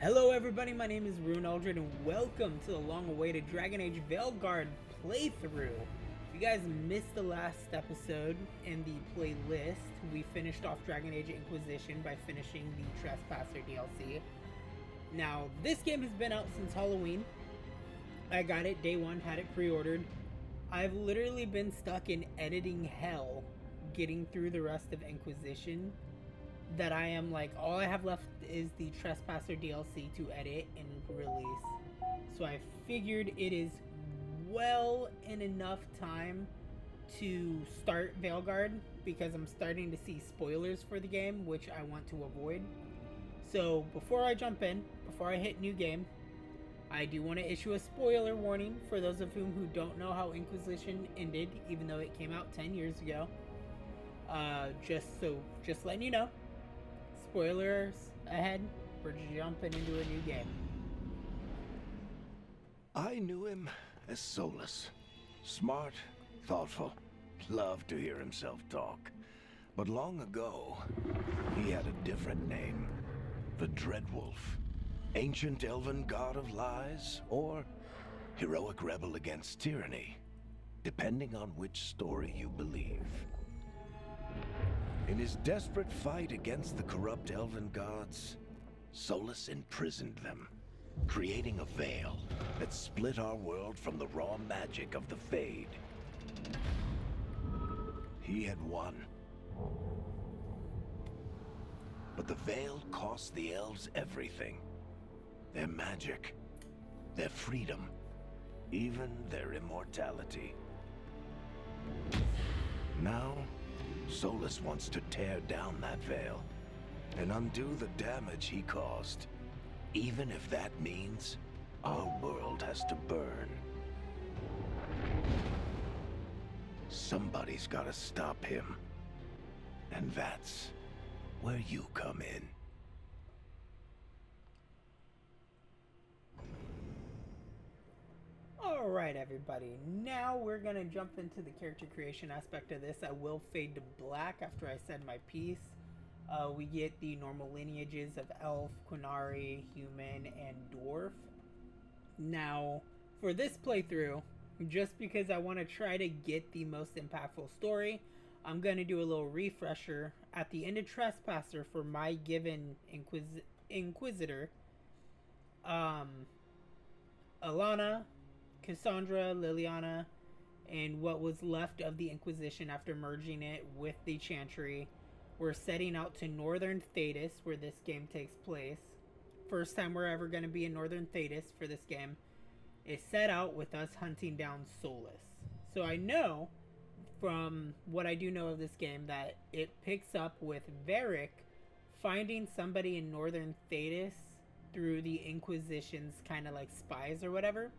Hello everybody, my name is Ryunn Eldred and welcome to the long-awaited Dragon Age Veilguard playthrough. If you guys missed the last episode in the playlist, we finished off Dragon Age Inquisition by finishing the Trespasser DLC. Now, this game has been out since Halloween. I got it day one, had it pre-ordered. I've literally been stuck in editing hell getting through the rest of Inquisition. That I am like, all I have left is the Trespasser DLC to edit and release. So I figured it is well in enough time to start Veilguard because I'm starting to see spoilers for the game, which I want to avoid. So before I jump in, before I hit new game, I do want to issue a spoiler warning for those of whom who don't know how Inquisition ended, even though it came out 10 years ago. Just letting you know. Spoilers ahead, we're jumping into a new game. I knew him as Solas. Smart, thoughtful, loved to hear himself talk. But long ago, he had a different name. The Dreadwolf. Ancient elven god of lies, or heroic rebel against tyranny, depending on which story you believe. In his desperate fight against the corrupt elven gods, Solas imprisoned them, creating a veil that split our world from the raw magic of the Fade. He had won. But the veil cost the elves everything. Their magic, their freedom, even their immortality. Now, Solas wants to tear down that veil and undo the damage he caused, even if that means our world has to burn. Somebody's gotta stop him, and that's where you come in. Alright everybody, now we're gonna jump into the character creation aspect of this. I will fade to black after I said my piece. We get the normal lineages of elf, Qunari, human, and dwarf. Now, for this playthrough, just because I want to try to get the most impactful story, I'm gonna do a little refresher at the end of Trespasser for my given Inquisitor. Alana, Cassandra, Liliana, and what was left of the Inquisition after merging it with the Chantry. We're setting out to northern Thedas, where this game takes place. First time we're ever going to be in northern Thedas for this game. It set out with us hunting down Solas. So I know, from what I do know of this game, that it picks up with Varric finding somebody in northern Thedas through the Inquisition's kind of like spies or whatever.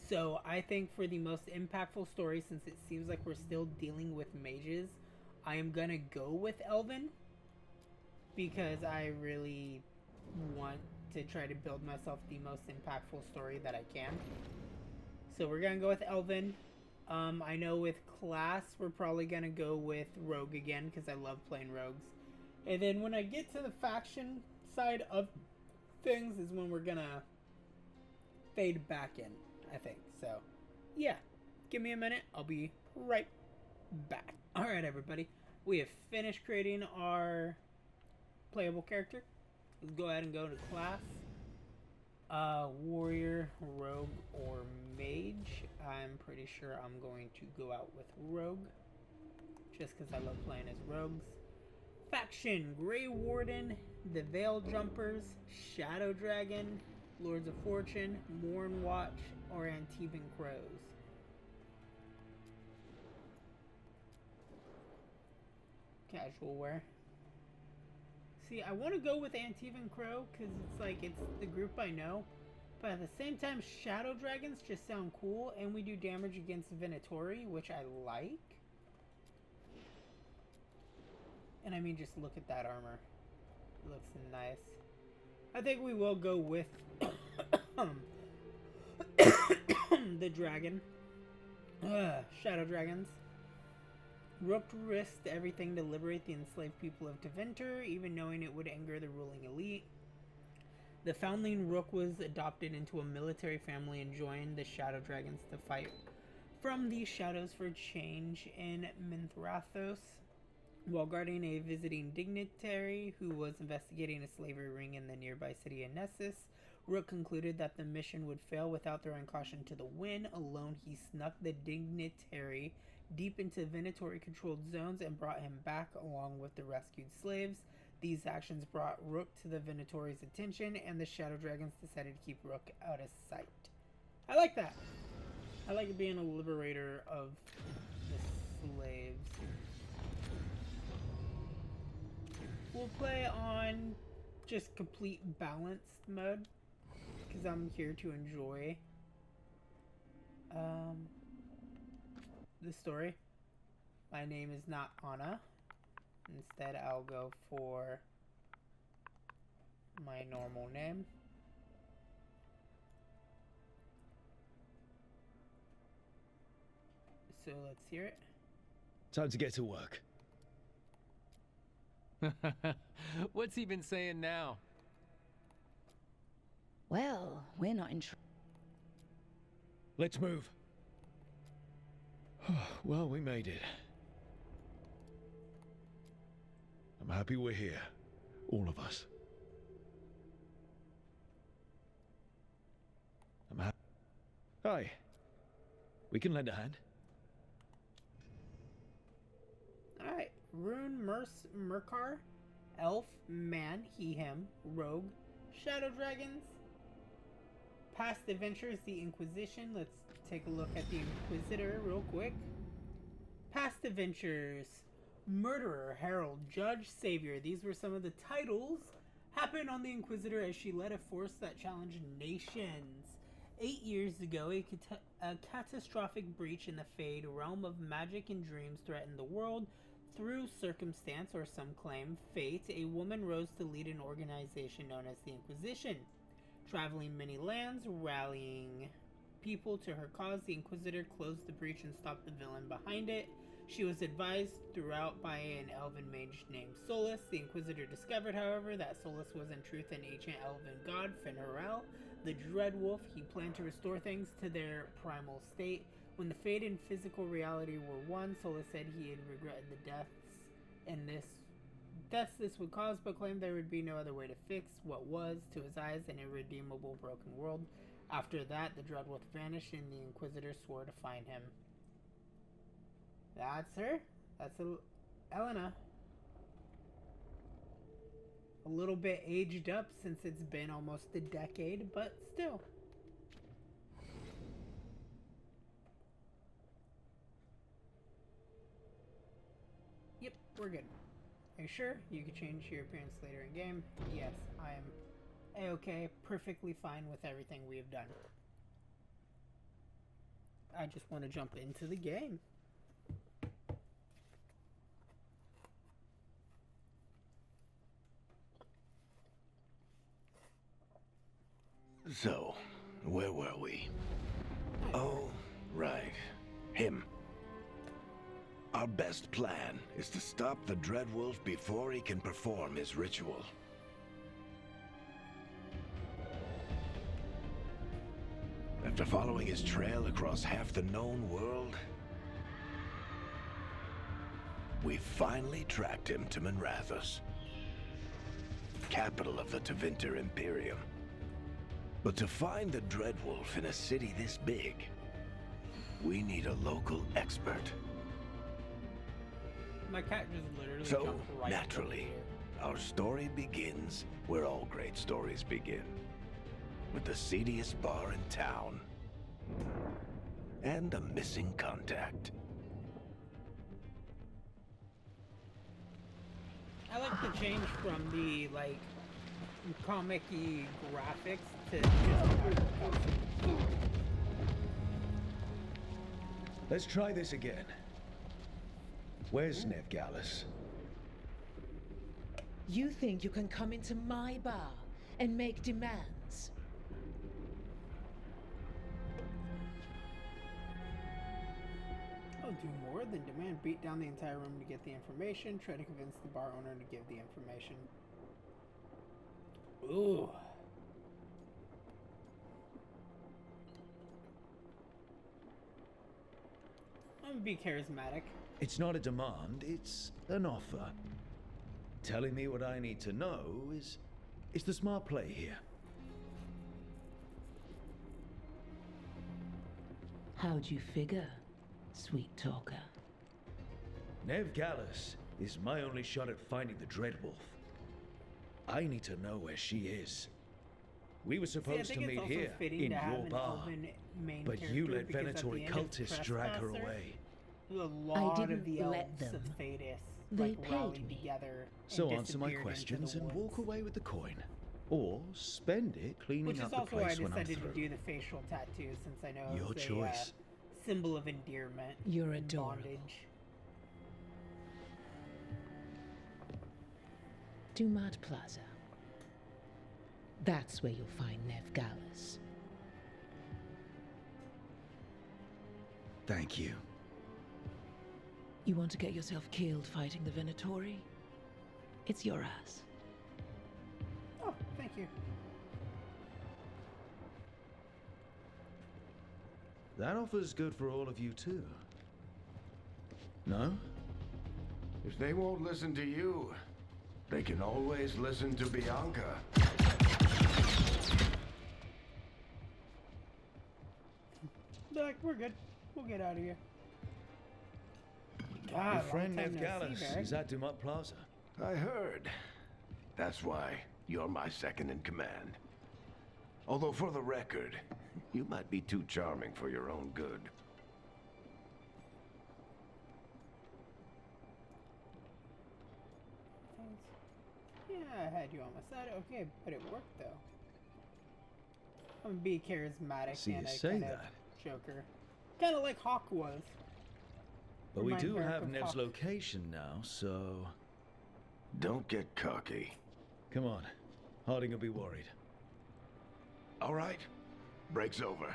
So I think for the most impactful story, since it seems like we're still dealing with mages, I am gonna go with Elven because I really want to try to build myself the most impactful story that I can. So we're gonna go with Elven. I know with class we're probably gonna go with Rogue again because I love playing rogues. And then when I get to the faction side of things is when we're gonna fade back in, I think. So yeah, give me a minute, I'll be right back. Alright everybody, we have finished creating our playable character. Let's go ahead and go to class. Warrior, rogue, or mage. I'm pretty sure I'm going to go out with rogue, just because I love playing as rogues. Faction, Grey Warden, the Veil Jumpers, Shadow Dragon, Lords of Fortune, Morn Watch, or Antivan Crows. Casual wear. See, I want to go with Antivan Crow because it's like it's the group I know, but at the same time, Shadow Dragons just sound cool, and we do damage against Venatori, which I like. And I mean, just look at that armor. It looks nice. I think we will go with the dragon. Shadow Dragons. Rook risked everything to liberate the enslaved people of Tevinter, even knowing it would anger the ruling elite. The foundling Rook was adopted into a military family and joined the Shadow Dragons to fight from the shadows for change in Minrathous. While guarding a visiting dignitary who was investigating a slavery ring in the nearby city of Nessus, Rook concluded that the mission would fail without throwing caution to the wind. Alone, he snuck the dignitary deep into Venatori-controlled zones and brought him back along with the rescued slaves. These actions brought Rook to the Venatori's attention, and the Shadow Dragons decided to keep Rook out of sight. I like that. I like being a liberator of the slaves. We'll play on just complete balanced mode, because I'm here to enjoy the story. My name is not Anna. Instead, I'll go for my normal name. So let's hear it. Time to get to work. What's he been saying now? Well, we're not in trouble. Let's move. Well, we made it. I'm happy we're here. All of us. I'm happy. Hi. We can lend a hand. Alright. Ryunn, Merkar, Elf, Man, He, Him, Rogue, Shadow Dragons. Past adventures, the Inquisition. Let's take a look at the Inquisitor real quick. Past adventures. Murderer, Herald, Judge, Savior. These were some of the titles. Happened on the Inquisitor as she led a force that challenged nations. 8 years ago, a catastrophic breach in the Fade realm of magic and dreams threatened the world. Through circumstance, or some claim fate, a woman rose to lead an organization known as the Inquisition. Traveling many lands, rallying people to her cause, the Inquisitor closed the breach and stopped the villain behind it. She was advised throughout by an elven mage named Solas. The Inquisitor discovered, however, that Solas was in truth an ancient elven god, Finharel, the Dreadwolf. He planned to restore things to their primal state. When the fate and physical reality were one, Solas said he had regretted the deaths this would cause, but claimed there would be no other way to fix what was, to his eyes, an irredeemable broken world. After that, the Dreadwolf vanished, and the Inquisitor swore to find him. That's her. That's Elena. A little bit aged up since it's been almost a decade, but still. Yep, we're good. Are you sure? You can change your appearance later in game. Yes, I am A-okay, perfectly fine with everything we have done. I just want to jump into the game. So, where were we? Oh, right. Him. Our best plan is to stop the Dreadwolf before he can perform his ritual. After following his trail across half the known world, we finally tracked him to Minrathous, capital of the Tevinter Imperium. But to find the Dreadwolf in a city this big, we need a local expert. My cat just literally So, jumped right naturally, over our story begins where all great stories begin. With the seediest bar in town. And a missing contact. I like the change from the, like, comic-y graphics to just... Let's try this again. Where's Nevgalis? You think you can come into my bar and make demands? I'll do more than demand. Beat down the entire room to get the information. Try to convince the bar owner to give the information. Ooh. be charismatic. It's not a demand, it's an offer. Telling me what I need to know is the smart play here. How'd you figure, sweet talker? Neve Gallus is my only shot at finding the Dreadwolf. I need to know where she is. We were supposed to meet here, in your bar, but you let Venatori cultists drag her away. A lot of the elves let them. of Thedas They like paid rallied me. together So and answer my disappeared into questions the and walk woods. away with the coin. Or spend it cleaning Which up is the also why I place when I'm decided to through. do the facial tattoo, since I know Your it's choice. a symbol of endearment. You're and adorable. bondage. Dumad Plaza. That's where you'll find Neve Gallus. Thank you. You want to get yourself killed fighting the Venatori? It's your ass. Oh, thank you. That offer's good for all of you too. No? If they won't listen to you, they can always listen to Bianca. They're like, we're good. We'll get out of here. Your God, friend long time Neve no Gallus see, Varric. is at Dumont Plaza. I heard. That's why you're my second in command. Although for the record, you might be too charming for your own good. Yeah, I had you on my side. Okay, but it worked though. I'm gonna be charismatic See, and you I say kind of that. Joker. Kind of like Hawk was. But we Remind do Varric have of Nev's Hawk. location now, so... Don't get cocky. Come on. Harding will be worried. All right, break's over.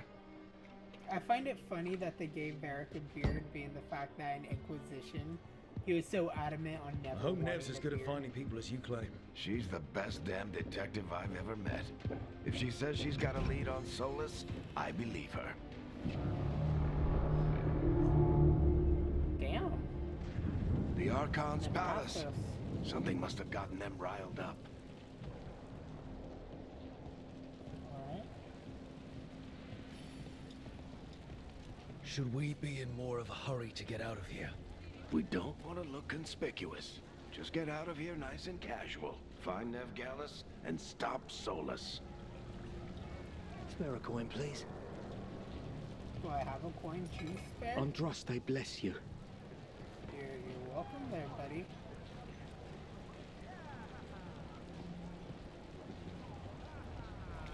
I find it funny that they gave Varric a beard, being the fact that in Inquisition, he was so adamant on never. I hope wanting Nev's a as good at beard. finding people as you claim. She's the best damn detective I've ever met. If she says she's got a lead on Solas, I believe her. Damn. The Archon's palace. Minrathous. Something must have gotten them riled up. Alright. Should we be in more of a hurry to get out of here? We don't want to look conspicuous. Just get out of here nice and casual. Find Neve Gallus and stop Solas. Spare a coin, please. Do I have a coin to spare? Andraste bless you. You're welcome there, buddy.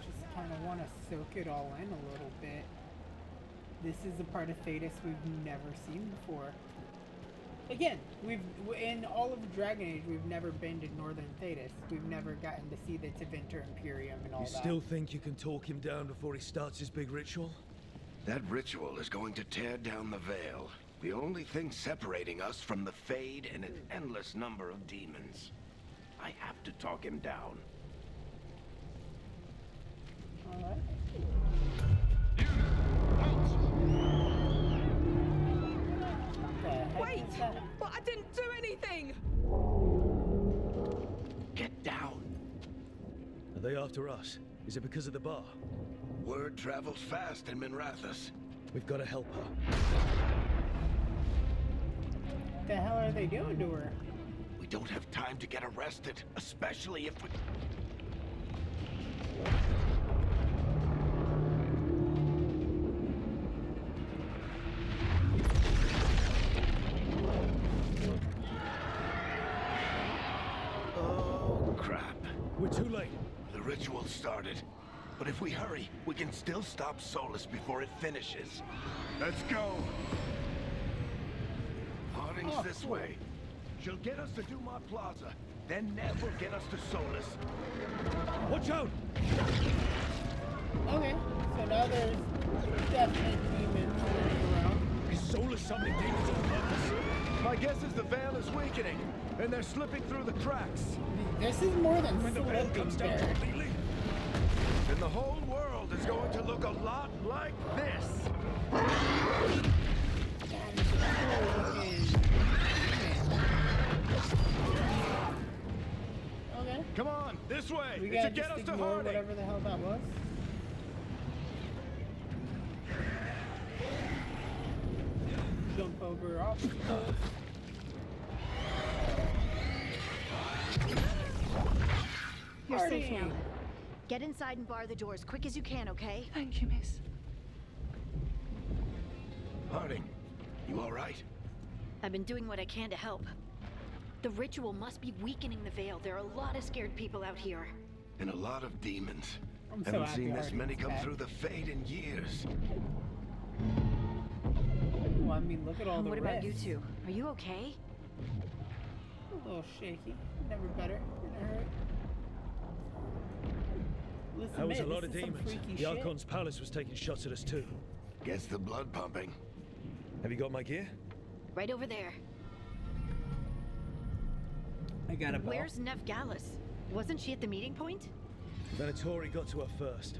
Just kind of want to soak it all in a little bit. This is a part of Thedas we've never seen before. Again, in all of Dragon Age, we've never been to Northern Thedas. We've never gotten to see the Tevinter Imperium and all You that. still think you can talk him down before he starts his big ritual? That ritual is going to tear down the veil. The only thing separating us from the Fade and an endless number of demons. I have to talk him down. Alright. Wait! But I didn't do anything! Get down. Are they after us? Is it because of the bar? Word travels fast in Minrathous. We've got to help her. What the hell are they doing to her? We don't have time to get arrested, especially if we... Oh, crap. We're too late. The ritual started. But if we hurry, we can still stop Solas before it finishes. Let's go! Harding's this way. She'll get us to Dumont Plaza. Then Neve will get us to Solas. Watch out! Okay, so now there's definite demons running around. Is Solas summoning demons on purpose? My guess is the veil is weakening, and they're slipping through the cracks. This is more than When the veil slipping comes down there. completely? And the whole world is going to look a lot like this. That is This way! We It gotta should get just us to ignore Harding! whatever the hell that was. Jump over obstacles. You're safe Harding. now. Get inside and bar the door as quick as you can, okay? Thank you, miss. Harding, you all right? I've been doing what I can to help. The ritual must be weakening the Veil. There are a lot of scared people out here. And a lot of demons. I'm so Haven't happy seen this Harding's many come back. through the Fade in years. Well, I mean, look at all the What about you rifts. two? Are you okay? A little shaky. Never better. Never hurt. Listen, That was man, a lot this of is some demons. freaky The shit. Archon's palace was taking shots at us too. Gets the blood pumping. Have you got my gear? Right over there. I got a ball. Where's Neve Gallus? Wasn't she at the meeting point? Venatori got to her first.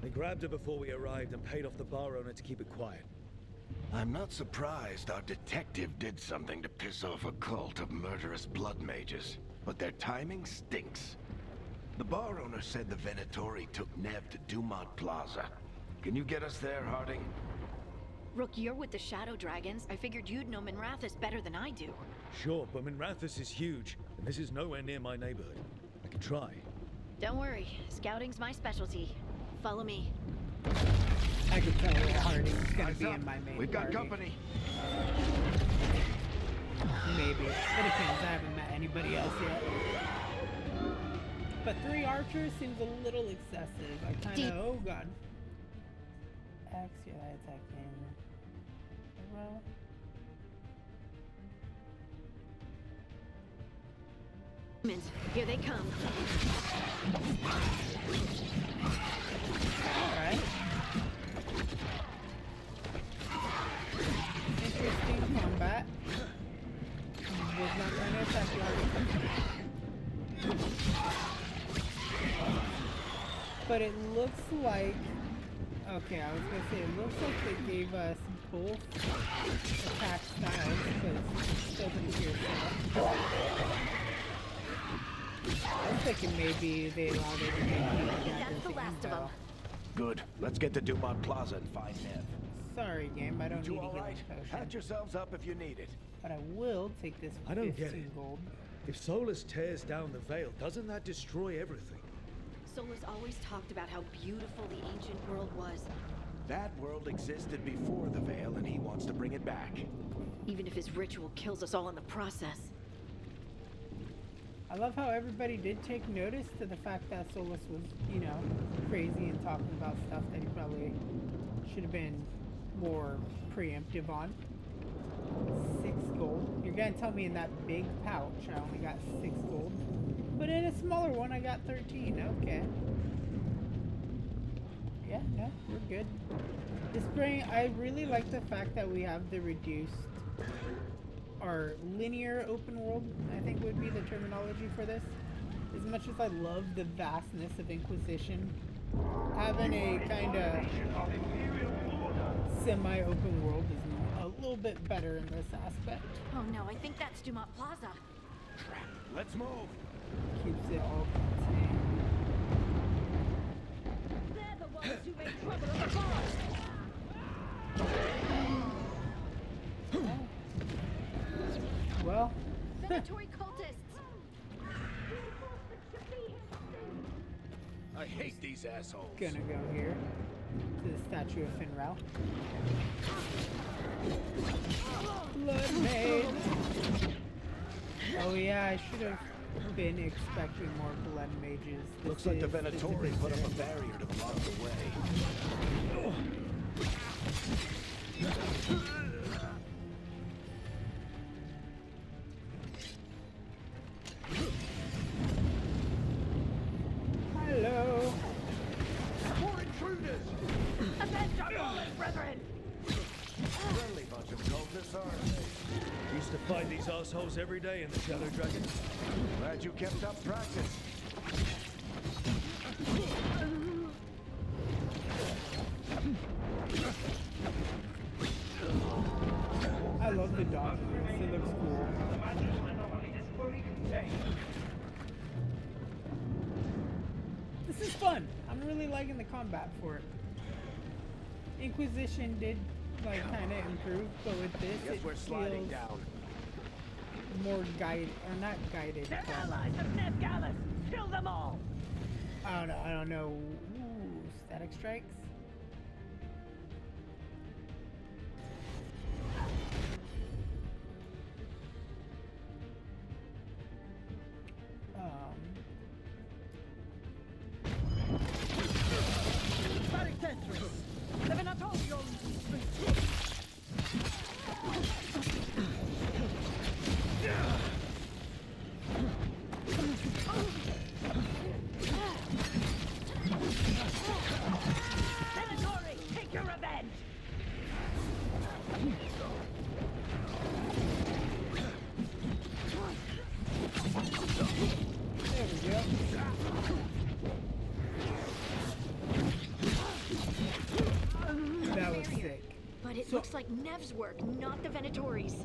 They grabbed her before we arrived and paid off the bar owner to keep it quiet. I'm not surprised our detective did something to piss off a cult of murderous blood mages, but their timing stinks. The bar owner said the Venatori took Neve to Dumont Plaza. Can you get us there, Harding? Rook, you're with the Shadow Dragons. I figured you'd know Minrathous better than I do. Sure, but Minrathous is huge, and this is nowhere near my neighborhood. I can try. Don't worry, scouting's my specialty. Follow me. I could tell Harding's gonna Eyes be up. in my main We've got party. company. Maybe. It depends. I haven't met anybody else yet. But 3 archers seems a little excessive. I kind of... Oh, God. X, yeah, attacking. Well... Here they come. Alright. Interesting combat. Was not trying to attack you, Harding. But it looks like... Okay, I was gonna say, it looks like they gave us both attack styles, because it doesn't appear so. I was thinking maybe they allowed it to make That's the last of them. Good. Let's get to Dumont Plaza and find Neve. Sorry, game. I don't You need a all healing right? potion. Patch yourselves up if you need it. But I will take this I don't 15 get it. gold. If Solas tears down the Veil, doesn't that destroy everything? Solas always talked about how beautiful the ancient world was. That world existed before the Veil, and he wants to bring it back. Even if his ritual kills us all in the process. I love how everybody did take notice to the fact that Solas was, you know, crazy and talking about stuff that he probably should have been more preemptive on. 6 gold. You're gonna tell me in that big pouch I only got 6 gold. But in a smaller one I got 13. Okay. Yeah, no, we're good. This spring, I really like the fact that we have the reduced or linear open world, I think would be the terminology for this. As much as I love the vastness of Inquisition, having a kind of semi-open world is a little bit better in this aspect. Oh no, I think that's Dumont Plaza. Let's move. Keeps it all contained. They're the ones who made trouble in the forest. Well, Venatori cultists! I hate these assholes. gonna go here to the statue of Finral. Blood maid. Oh yeah, I should have been expecting more blood mages. This Looks like the is Venatori put up a barrier to block the way. Hello. More intruders! Avenge our fallen brethren! Friendly bunch of cultists, aren't they? Used to fight these assholes every day in the Shadow Dragons. Glad you kept up practice. I love the dog. It looks cool. This is fun. I'm really liking the combat for it. Inquisition did like kind of improve, but with this, Guess it we're sliding feels down. more guided, or not guided. They're allies of Neve Gallus! Kill them all! I don't know. Ooh, static strikes. Varric and Harding! Veilguard, take your revenge! There we go. That was sick. But it looks like Nev's work, not the Venatori's.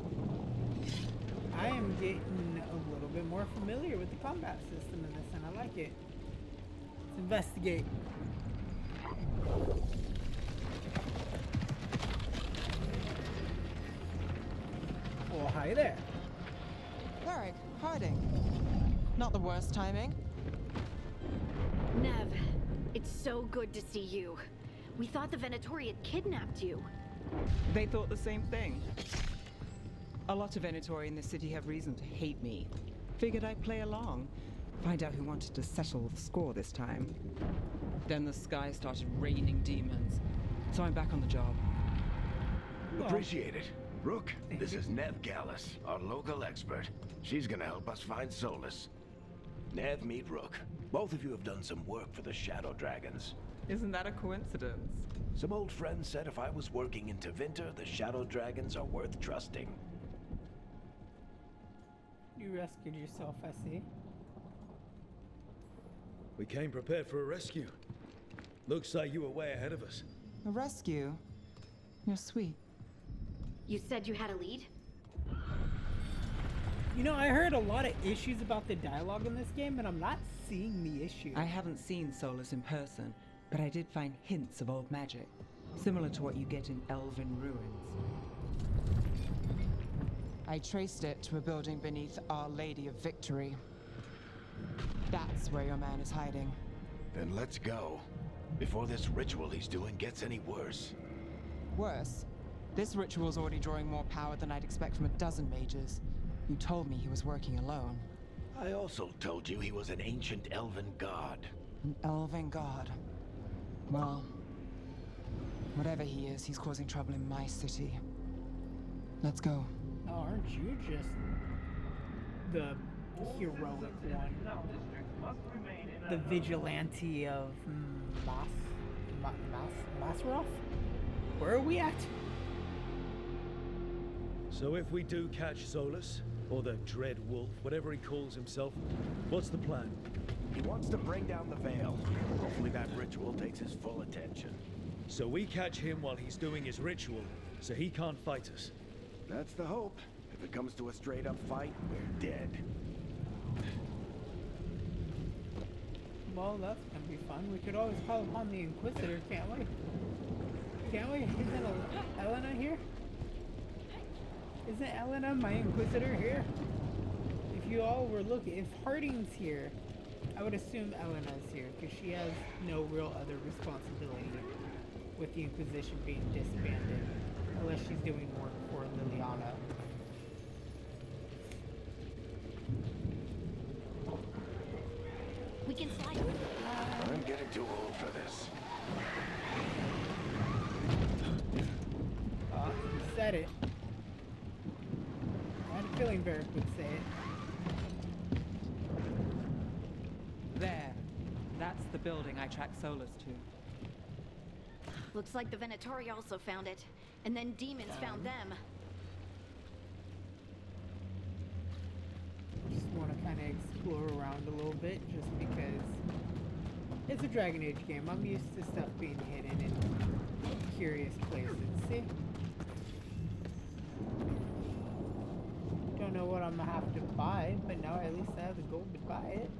I am getting a little bit more familiar with the combat system in this, and I like it. Let's investigate. Oh, hi there. Varric, Harding. Not the worst timing. Nev, it's so good to see you. We thought the Venatori had kidnapped you. They thought the same thing. A lot of Venatori in this city have reason to hate me. Figured I'd play along. Find out who wanted to settle the score this time. Then the sky started raining demons. So I'm back on the job. Appreciate it. Rook, this is Neve Gallus, our local expert. She's gonna help us find Solas. Neve, meet Rook. Both of you have done some work for the Shadow Dragons. Isn't that a coincidence? Some old friends said if I was working in Tevinter, the Shadow Dragons are worth trusting. You rescued yourself, I see. We came prepared for a rescue. Looks like you were way ahead of us. A rescue? You're sweet. You said you had a lead? You know, I heard a lot of issues about the dialogue in this game, and I'm not seeing the issue. I haven't seen Solas in person, but I did find hints of old magic. Similar to what you get in elven ruins. I traced it to a building beneath Our Lady of Victory. That's where your man is hiding. Then let's go. Before this ritual he's doing gets any worse. Worse, this ritual's already drawing more power than I'd expect from a dozen mages. You told me he was working alone. I also told you he was an ancient elven god. An elven god. Well, whatever he is, he's causing trouble in my city. Let's go. Oh, aren't you just the heroic one? The vigilante of Masroth? Where are we at? So if we do catch Solas, or the Dread Wolf, whatever he calls himself, what's the plan? He wants to bring down the Veil. Hopefully that ritual takes his full attention. So we catch him while he's doing his ritual, so he can't fight us. That's the hope. If it comes to a straight-up fight, we're dead. Well, that's gonna be fun. We could always call upon the Inquisitor, can't we? Can't we? Isn't Elena here? Isn't Elena, my Inquisitor, here? If you all were looking, if Harding's here, I would assume Elena's here, because she has no real other responsibility with the Inquisition being disbanded, unless she's doing work for Liliana. We can slide. I'm getting too old for this. You said it. I had a feeling Varric would say it. There. That's the building I tracked Solas to. Looks like the Venatori also found it. And then demons found them. Just want to kind of explore around a little bit, just because it's a Dragon Age game. I'm used to stuff being hidden in curious places. See? Don't know what I'm gonna have to buy, but now at least I have the gold to buy it.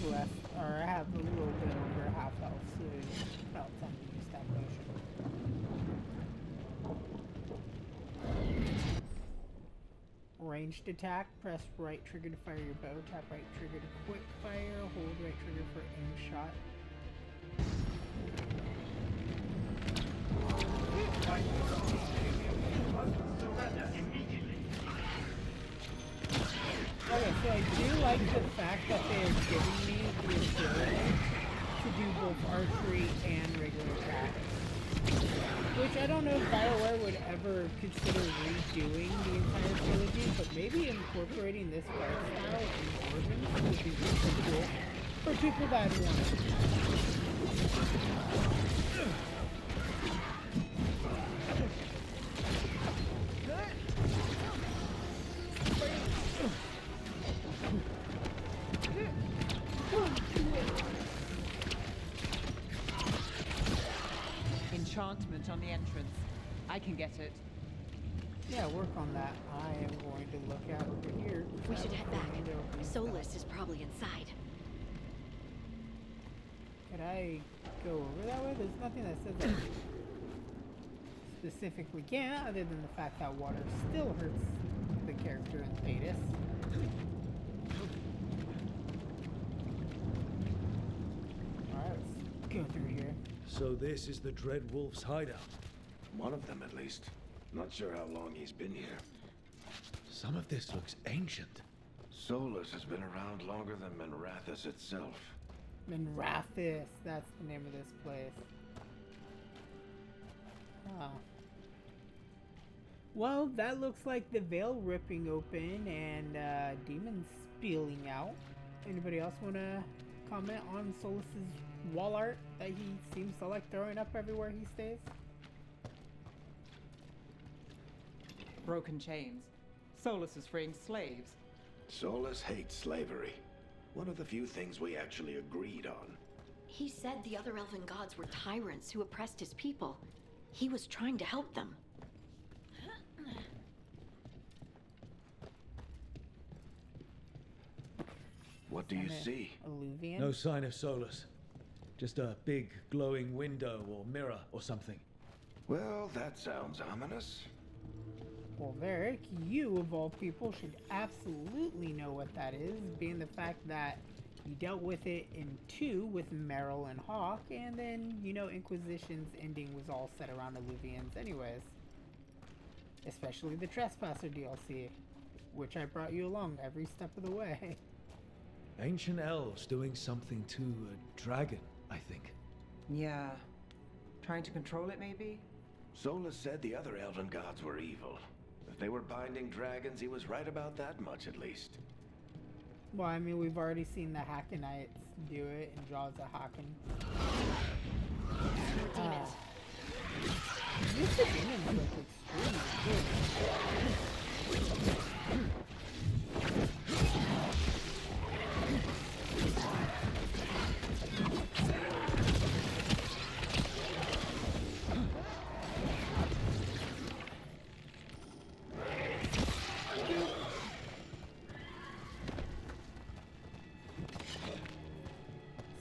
less, or I have a little bit over half health, so it's about time to use that potion. Ranged attack, press right trigger to fire your bow, tap right trigger to quick fire, hold right trigger for aim shot. Okay, so I do like the fact that they are giving me the ability to do both archery and regular attack. Which I don't know if BioWare would ever consider redoing the entire trilogy, but maybe incorporating this art style in Origins would be really cool for people that want it. Enchantment on the entrance. I can get it. Yeah, work on that. I am going to look out over here. We should head back. Solas is probably inside. Could I go over that way? There's nothing that says I specifically can't, other than the fact that water still hurts the character in Thedas. Alright, let's go through here. So this is the Dread Wolf's hideout. One of them, at least. Not sure how long he's been here. Some of this looks ancient. Solas has been around longer than Minrathous itself. Minrathous, that's the name of this place. Ah. Well, that looks like the veil ripping open and demons spilling out. Anybody else want to comment on Solas's wall art that he seems to like throwing up everywhere he stays? Broken chains. Solas is freeing slaves. Solas hates slavery. One of the few things we actually agreed on. He said the other elven gods were tyrants who oppressed his people. He was trying to help them. What do you see? Alluvian? No sign of Solas. Just a big glowing window or mirror or something. Well, that sounds ominous. Well, Varric, you of all people should absolutely know what that is, being the fact that you dealt with it in 2 with Merrill and Hawk, and then, you know, Inquisition's ending was all set around Alluvians anyways. Especially the Trespasser DLC, which I brought you along every step of the way. Ancient elves doing something to a dragon, I think. Yeah. Trying to control it, maybe? Solas said the other elven gods were evil. If they were binding dragons, he was right about that much, at least. Well, I mean, we've already seen the Hackenites do it in Jaws of Hacken. Demons. These demons look extremely good.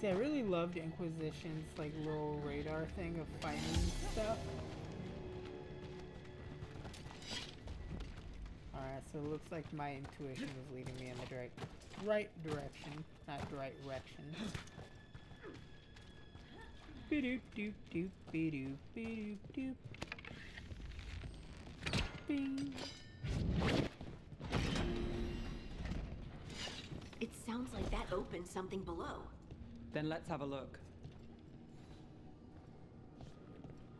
See, I really loved Inquisition's like little radar thing of finding stuff. Alright, so it looks like my intuition was leading me in the right direction, not the right direction. Be-doop doop doop be-doop be-doop doop. Bing. It sounds like that opened something below. Then let's have a look.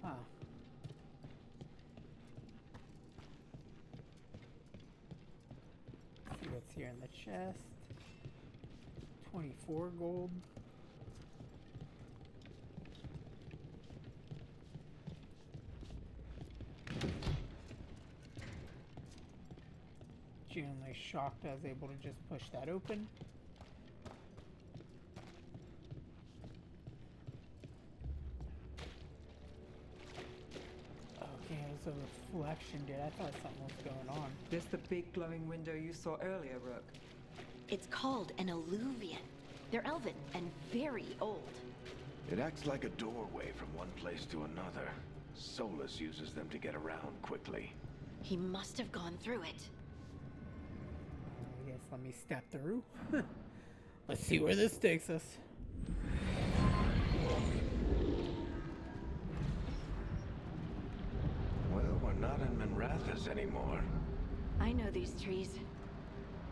Huh. Let's see what's here in the chest. 24 gold. Genuinely shocked I was able to just push that open. Okay, it was a reflection, dude. I thought something was going on. This the big glowing window you saw earlier, Rook? It's called an alluvian. They're elven and very old. It acts like a doorway from one place to another. Solas uses them to get around quickly. He must have gone through it. I guess let me step through. Let's see where this takes us. Well, we're not in Minrathous anymore. I know these trees.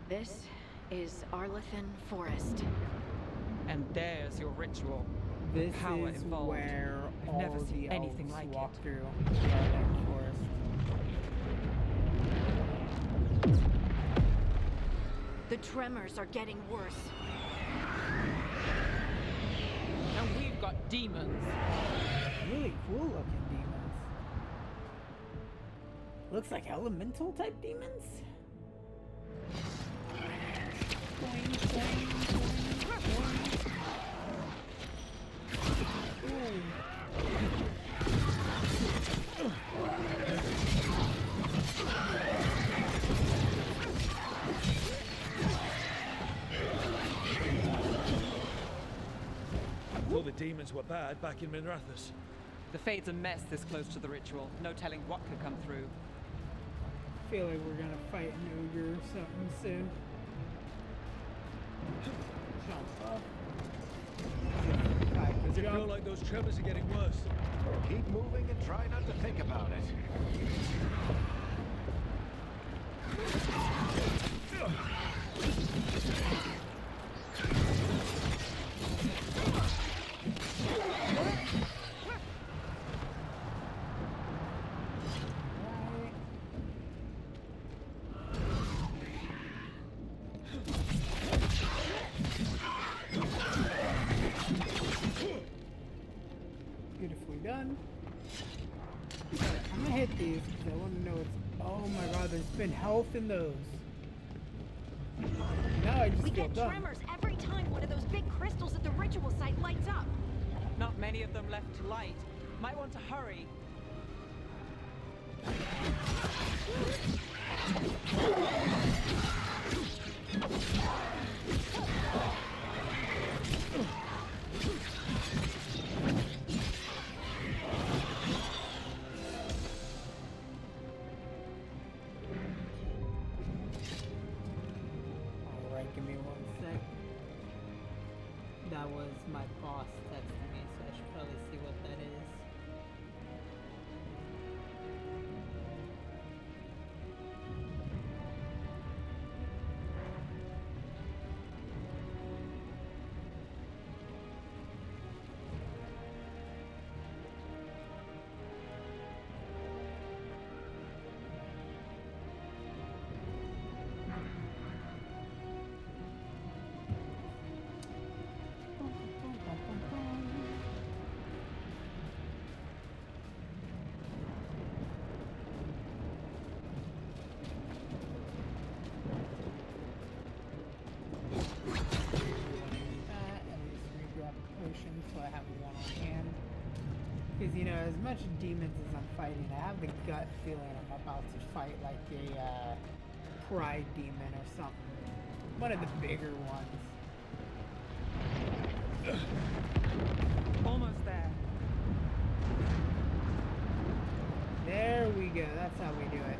This is Arlathan Forest. And there's your ritual. This Power is involved. where I've all never seen the anything elves like walk it. through the Arlathan Forest. The tremors are getting worse. And we've got demons. Really cool looking demons. Looks like elemental type demons. Boing, boing, boing, boing. Ooh. I thought the demons were bad back in Minrathous. The Fade's a mess this close to the ritual. No telling what could come through. I feel like we're gonna fight an ogre or something soon. Jump up. Does it feel like those tremors are getting worse? Keep moving and try not to think about it. Beautifully done. I'm gonna hit these because I want to know it's. Oh my god, there's been health in those. Now I just We feel get dumb. tremors every time one of those big crystals at the ritual site lights up. Not many of them left to light. Might want to hurry. Alright, give me 1 sec. That was my boss texting me, so I should probably see what that is. So I have one on hand. Because, you know, as much demons as I'm fighting, I have the gut feeling I'm about to fight like a pride demon or something. One of the bigger ones. Almost there. There we go. That's how we do it.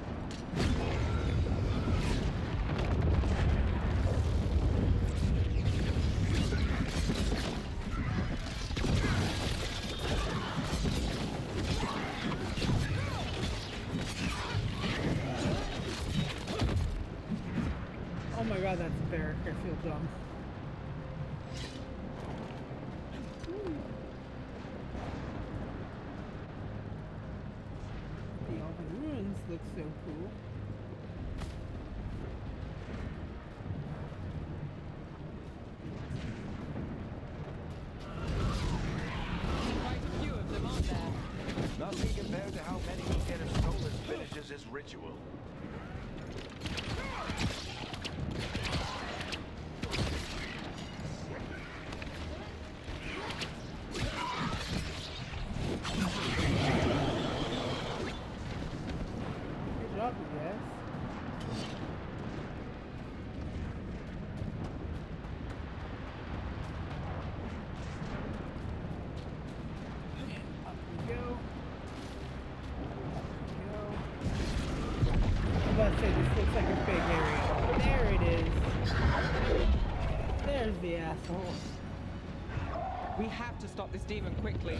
Oh my god, that's Varric. I feel dumb. The Elven ruins look so cool. Quite a few of them, aren't there? Nothing compared to how many we get if Solas finishes his ritual. Good job, you guys. asshole. We have to stop this demon quickly.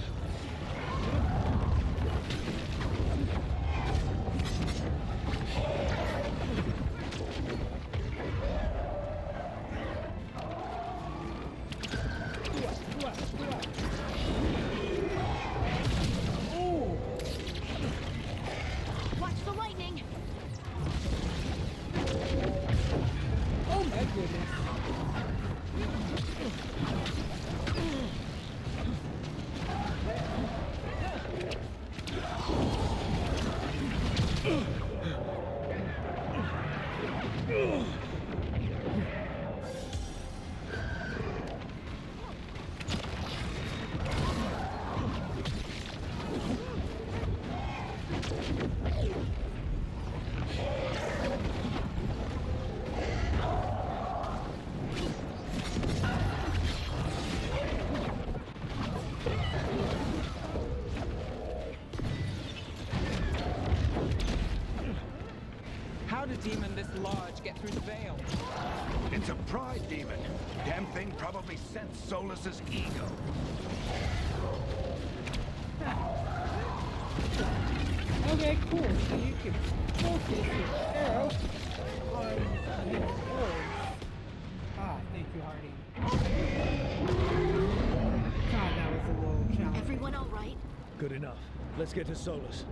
Watch the lightning! Oh my goodness. How did a demon this large get through the veil? It's a pride demon. Damn thing probably sensed Solas's ego. Okay, cool. So you can focus your arrow on your orbs. Ah, thank you, Harding. God, that was a little challenge. Everyone all right? Good enough. Let's get to Solas.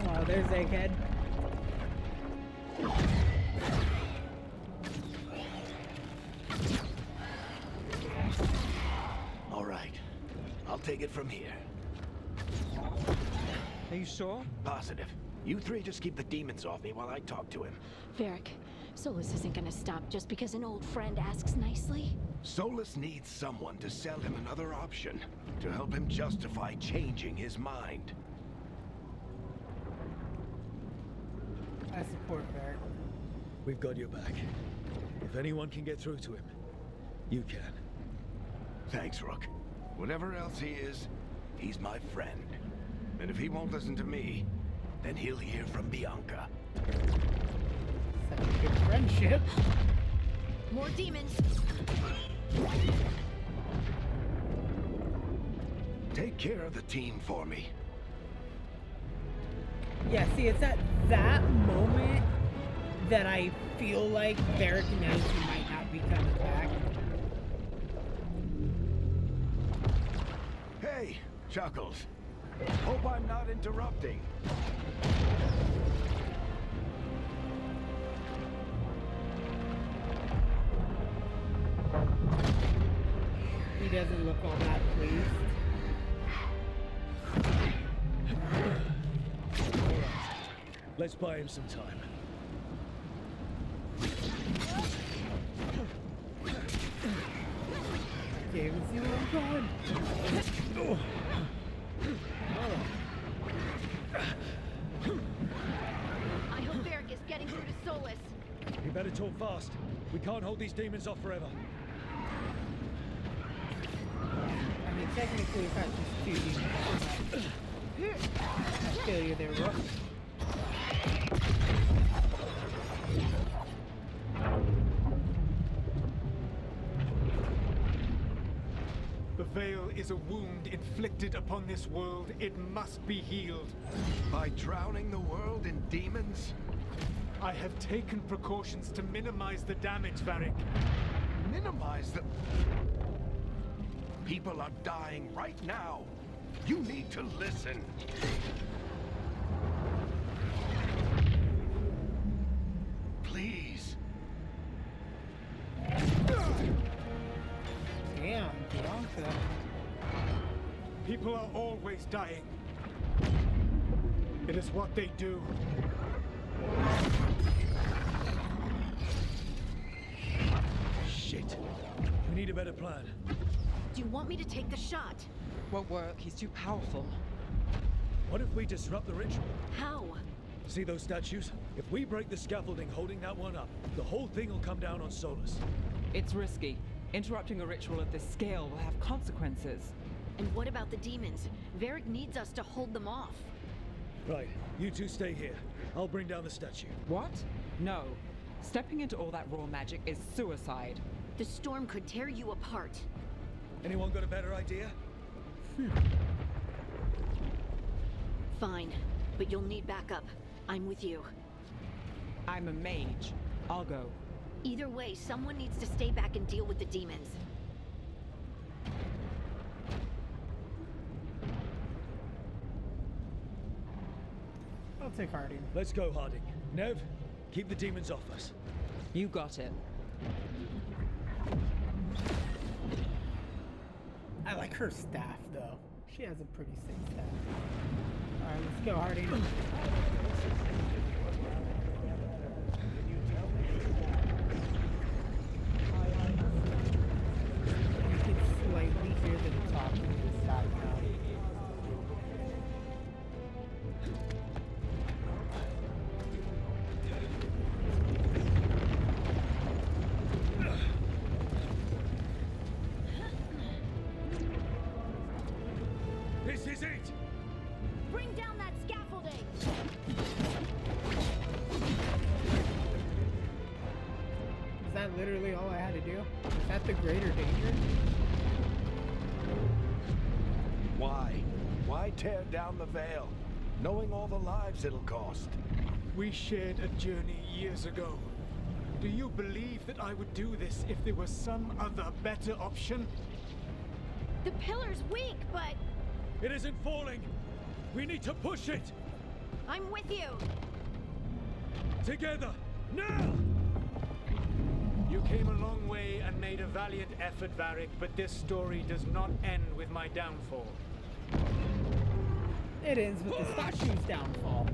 Oh, there's Egghead. All right. I'll take it from here. Are you sure? Positive. You three just keep the demons off me while I talk to him. Varric, Solas isn't gonna stop just because an old friend asks nicely. Solas needs someone to sell him another option, to help him justify changing his mind. I support Varric. We've got your back. If anyone can get through to him, you can. Thanks, Rook. Whatever else he is, he's my friend. And if he won't listen to me, then he'll hear from Bianca. Such a good friendship. More demons! Take care of the team for me. Yeah, see, it's at that moment that I feel like Varric knows he might not be coming back. Hey, Chuckles. Hope I'm not interrupting. He doesn't look all that pleased. Let's buy him some time. Gave us you one time. I hope Varric is getting through to Solas. You better talk fast. We can't hold these demons off forever. I mean, technically, it's not just two demons. I feel you there, Rook. The veil is a wound inflicted upon this world. It must be healed. By drowning the world in demons? I have taken precautions to minimize the damage, Varric. Minimize the... People are dying right now. You need to listen. Please. Damn, Bianca. People are always dying. It is what they do. Shit. We need a better plan. Do you want me to take the shot? Won't work. He's too powerful. What if we disrupt the ritual? How? See those statues? If we break the scaffolding holding that one up, the whole thing will come down on Solas. It's risky. Interrupting a ritual of this scale will have consequences. And what about the demons? Varric needs us to hold them off. Right, you two stay here. I'll bring down the statue. What? No. Stepping into all that raw magic is suicide. The storm could tear you apart. Anyone got a better idea? Fine, but you'll need backup. I'm with you. I'm a mage. I'll go. Either way, someone needs to stay back and deal with the demons. I'll take Harding. Let's go, Harding. Neve, keep the demons off us. You got it. I like her staff, though. She has a pretty sick staff. Alright, let's go, Harding. You can slightly hear them talking in the background. This is it! Bring down that scaffolding! Is that literally all I had to do? Is that the greater danger? Why? Why tear down the veil, knowing all the lives it'll cost? We shared a journey years ago. Do you believe that I would do this if there was some other better option? The pillar's weak, but It isn't falling! We need to push it! I'm with you. Together! Now! You came a long way and made a valiant effort, Varric, but this story does not end with my downfall. It ends with the statue's downfall.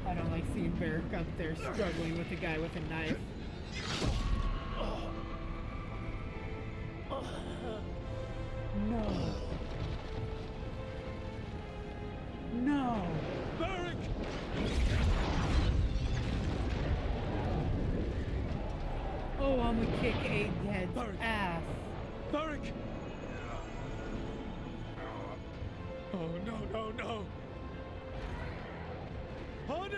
I don't like seeing Varric up there struggling with a guy with a knife. No. No. Varric! Oh, I'm gonna kick Egghead's Varric. ass. Varric! Oh, no. Harding!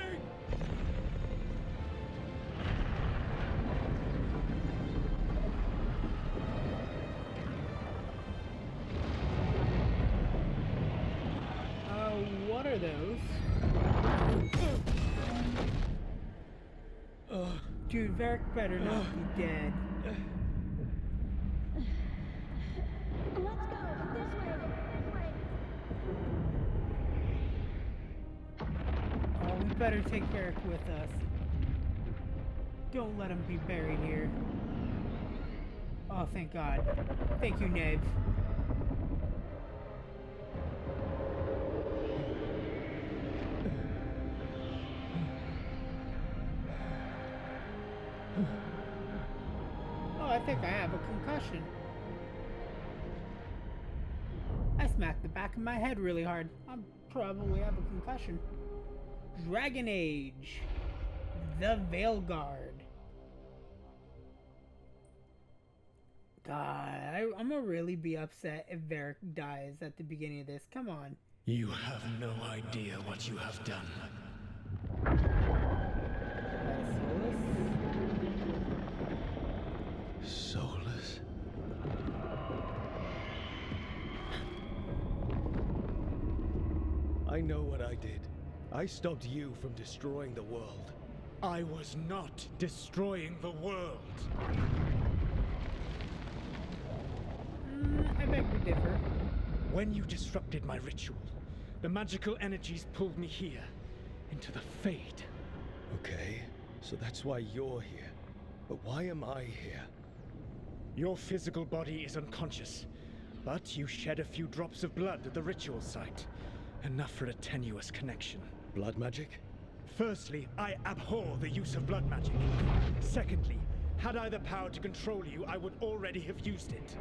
What are those? Dude, Varric better not be dead. Let's go. This way. Oh, we better take Varric with us. Don't let him be buried here. Oh, thank God. Thank you, Neve. Oh, I think I have a concussion. I smacked the back of my head really hard. I probably have a concussion. Dragon Age. The Veilguard. God, I'm gonna really be upset if Varric dies at the beginning of this. Come on. You have no idea what you have done. Solas? I know what I did. I stopped you from destroying the world. I was not destroying the world. I beg to differ. When you disrupted my ritual, the magical energies pulled me here, into the Fade. Okay, so that's why you're here. But why am I here? Your physical body is unconscious, but you shed a few drops of blood at the ritual site. Enough for a tenuous connection. Blood magic? Firstly, I abhor the use of blood magic. Secondly, had I the power to control you, I would already have used it.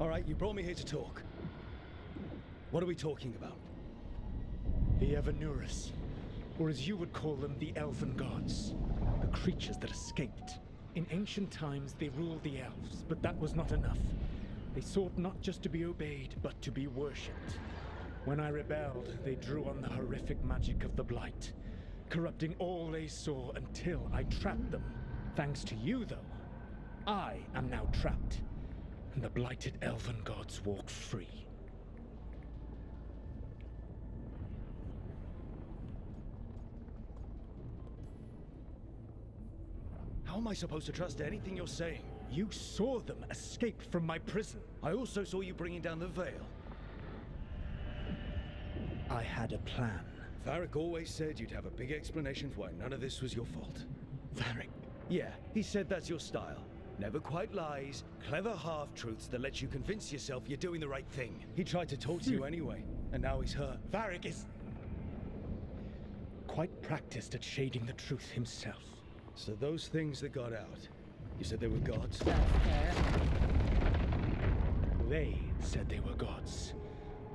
All right, you brought me here to talk. What are we talking about? The Evanurus, or as you would call them, the Elven Gods. The creatures that escaped. In ancient times, they ruled the elves, but that was not enough. They sought not just to be obeyed, but to be worshipped. When I rebelled, they drew on the horrific magic of the Blight, corrupting all they saw until I trapped them. Thanks to you, though, I am now trapped, and the blighted Elven Gods walk free. How am I supposed to trust anything you're saying? You saw them escape from my prison. I also saw you bringing down the veil. I had a plan. Varric always said you'd have a big explanation for why none of this was your fault. Varric? Yeah, he said that's your style. Never quite lies, clever half-truths that let you convince yourself you're doing the right thing. He tried to talk to you anyway, and now he's hurt. Varric is quite practiced at shading the truth himself. So those things that got out, you said they were gods? They said they were gods.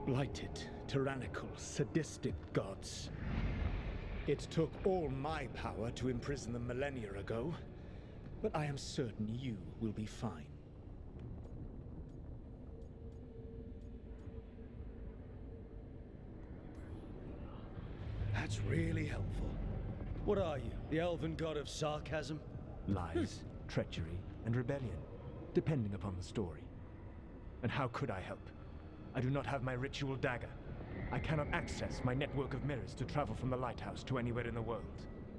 Blighted, tyrannical, sadistic gods. It took all my power to imprison them millennia ago, but I am certain you will be fine. That's really helpful. What are you, the elven god of sarcasm? Lies, treachery, and rebellion, depending upon the story. And how could I help? I do not have my ritual dagger. I cannot access my network of mirrors to travel from the lighthouse to anywhere in the world.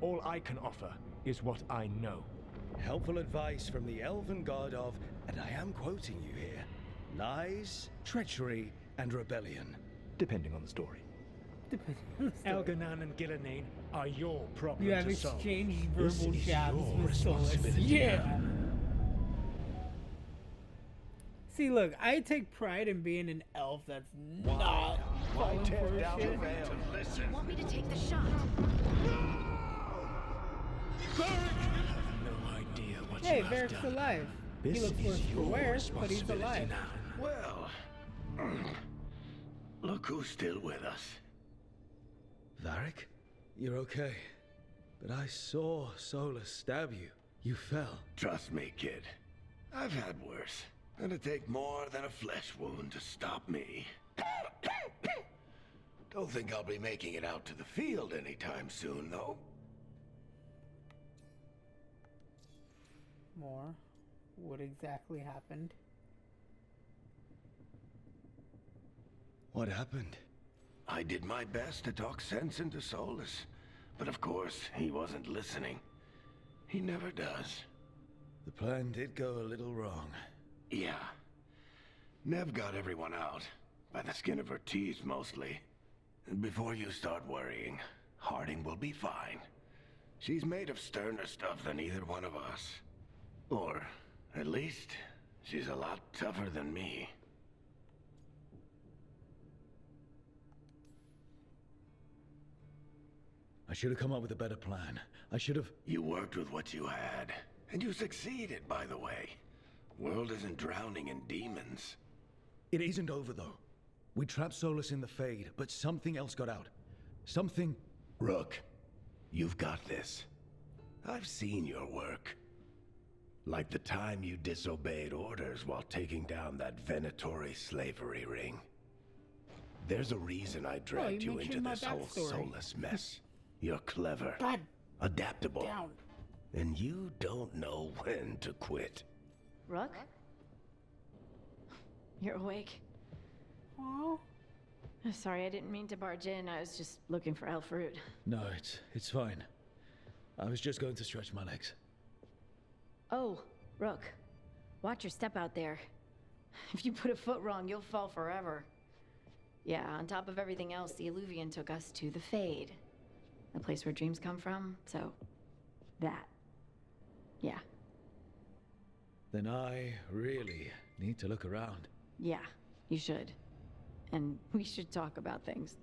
All I can offer is what I know. Helpful advice from the elven god of, and I am quoting you here, lies, treachery, and rebellion. Depending on the story. Elganan and Gillenane are your problem You have to solve. exchanged verbal This is jabs your with Solas. responsibility Yeah. now. See, look, I take pride in being an elf that's not falling for shit. You want me to take the shot? No idea what Hey, you have Varric's done. alive. He This looks is worse for your wear, but he's responsibility alive. now. Well, look who's still with us. Varric? You're okay. But I saw Solas stab you. You fell. Trust me, kid. I've had worse. It'll take more than a flesh wound to stop me. Don't think I'll be making it out to the field anytime soon, though. More. What exactly happened? What happened? I did my best to talk sense into Solas, but of course, he wasn't listening. He never does. The plan did go a little wrong. Yeah. Neve got everyone out, by the skin of her teeth mostly. And before you start worrying, Harding will be fine. She's made of sterner stuff than either one of us. Or, at least, she's a lot tougher than me. I should have come up with a better plan. I should have... You worked with what you had, and you succeeded, by the way. World isn't drowning in demons. It isn't over, though. We trapped Solas in the Fade, but something else got out. Something... Rook, you've got this. I've seen your work. Like the time you disobeyed orders while taking down that Venatori slavery ring. There's a reason I dragged you into this whole Solas mess. You're clever, God adaptable, down. and you don't know when to quit. Rook? You're awake. Oh. Sorry, I didn't mean to barge in. I was just looking for Elfroot. No, it's fine. I was just going to stretch my legs. Oh, Rook. Watch your step out there. If you put a foot wrong, you'll fall forever. Yeah, on top of everything else, the Illuvian took us to the Fade. The place where dreams come from, so... that. Yeah. Then I really need to look around. Yeah, you should. And we should talk about things.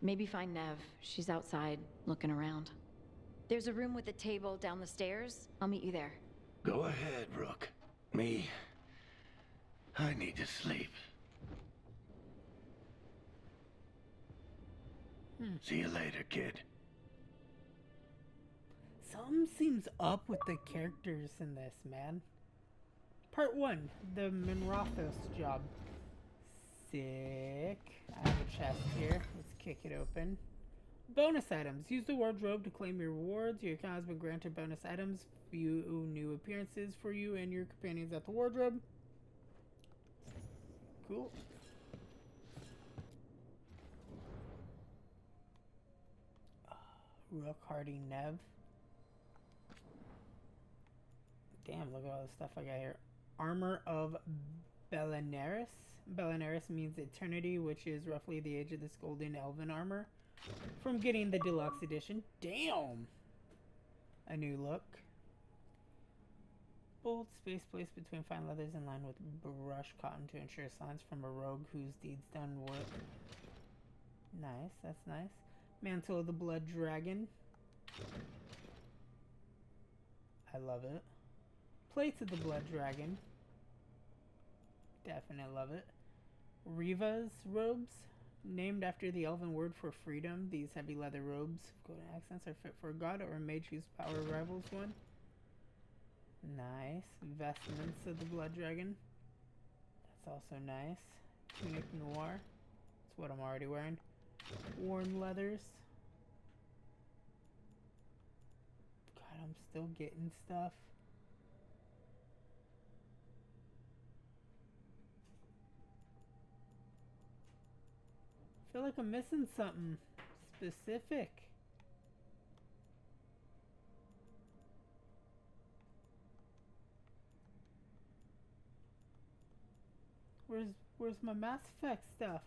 Maybe find Neve. She's outside, looking around. There's a room with a table down the stairs. I'll meet you there. Go ahead, Rook. Me, I need to sleep. See you later, kid. Something seems up with the characters in this, man. Part 1, the Minrathous job. Sick. I have a chest here. Let's kick it open. Bonus items. Use the wardrobe to claim your rewards. Your account has been granted bonus items. View new appearances for you and your companions at the wardrobe. Cool. Rook, Harding, Neve. Damn, look at all the stuff I got here. Armor of Belinaris. Belinaris means eternity, which is roughly the age of this golden elven armor. From getting the deluxe edition. Damn! A new look. Bold space placed between fine leathers in line with brush cotton to ensure signs from a rogue whose deeds done work. Nice, that's nice. Mantle of the Blood Dragon. I love it. Plates of the Blood Dragon. Definitely love it. Riva's robes. Named after the elven word for freedom, these heavy leather robes of golden accents are fit for a god or a mage whose power rivals one. Nice. Vestments of the Blood Dragon. That's also nice. Tunic Noir. That's what I'm already wearing. Worn leathers. God, I'm still getting stuff. I feel like I'm missing something specific. Where's my Mass Effect stuff?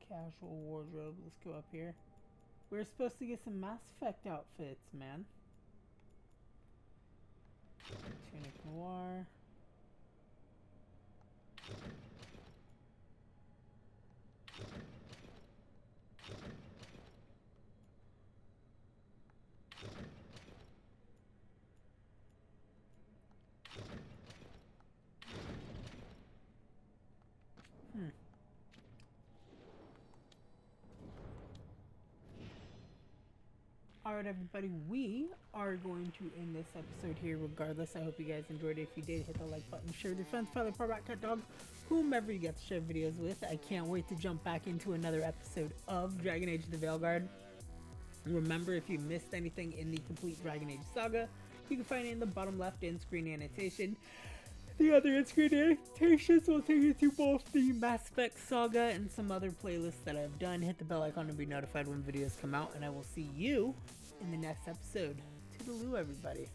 Casual wardrobe. Let's go up here. We're supposed to get some Mass Effect outfits, man. Tunic Noir. Alright everybody, we are going to end this episode here regardless. I hope you guys enjoyed it. If you did, hit the like button, share with your friends, family, powerback, cat, dog, whomever you get to share videos with. I can't wait to jump back into another episode of Dragon Age the Veilguard. Remember, if you missed anything in the complete Dragon Age saga, you can find it in the bottom left in-screen annotation. The other in-screen annotations will take you to both the Mass Effect saga and some other playlists that I've done. Hit the bell icon to be notified when videos come out, and I will see you in the next episode. Toodaloo, everybody.